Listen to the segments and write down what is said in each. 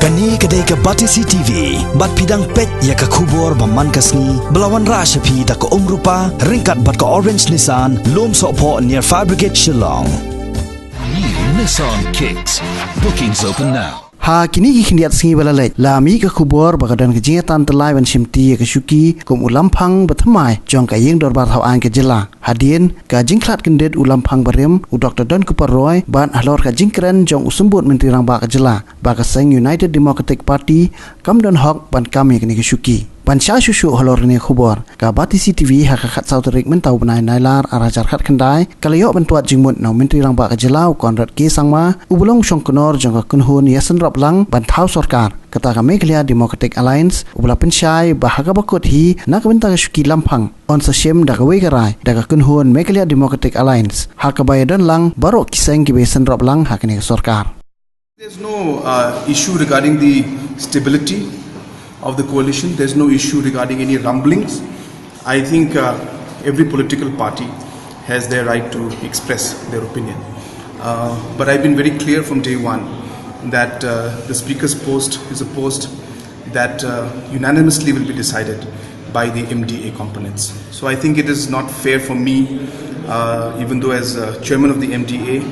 Kani kadai ka Batisi TV, bat pidang pet ya ka kubor baman kasni, belawan rasha pi da ka umrupa, ringkat bat ka orange Nissan, lom sopo near Fire Brigade Shillong. New Nissan Kicks. Bookings open now. Ha kini hindiat singi balalai lami ka kubor bakadan ke jingatan telai ban simti ke syuki kum ulampang bathamai jong ka yeng dor bar hau an ke jela hadien ka jingklat kendet ulampang barem u Dr. Don Cooper Roy ban ahlor ka jingkren jong usembut menteri rang ba ka jela ba ka seng United Democratic Party kam don hok ban kami kini ke syuki Pansha shushu halor ni khubor ka Batisi TV ha khat sauterik mentau benai nailar arajar khat khandai kalayo bantuat jingmut nau menteri rang ba ka jelau konrad ke sangma ubulong shong konor jong ka kunhun yasen rap lang bantau sarkar kata ka Meghalaya Democratic Alliance ubla pensyai bahaga bakut hi nak benta ka syuki lampang on sa shem da ka wegarai da ka kunhun Meghalaya Democratic Alliance ha ka bayadan lang barok kiseng ki besen rap lang ha kini sarkar. There's no issue regarding the stability of the coalition. There's no issue regarding any rumblings. I think every political party has their right to express their opinion. But I've been very clear from day one that the Speaker's post is a post that unanimously will be decided by the MDA components. So I think it is not fair for me, even though as chairman of the MDA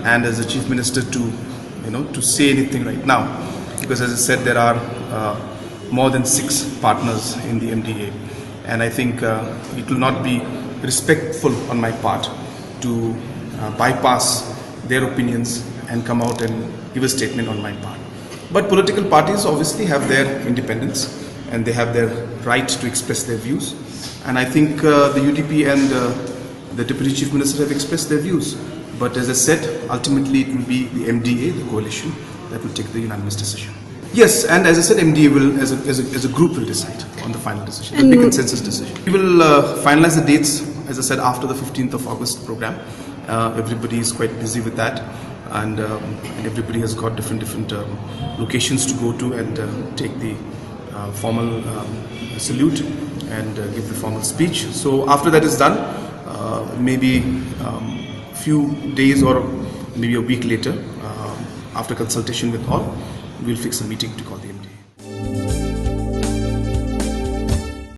and as the Chief Minister to say anything right now, because as I said, there are more than 6 partners in the MDA, and I think it will not be respectful on my part to bypass their opinions and come out and give a statement on my part. But political parties obviously have their independence and they have their right to express their views, and I think the UDP and the Deputy Chief Minister have expressed their views. But as I said, ultimately it will be the MDA, the coalition, that will take the unanimous decision. Yes, and as I said, MDA will, as a group, will decide on the final decision. It will be a consensus decision. We will finalize the dates, as I said, after the 15th of August program. Everybody is quite busy with that, and everybody has got different locations to go to and take the formal salute and give the formal speech. So after that is done, maybe few days or maybe a week later, after consultation with all, we'll fix a meeting to call the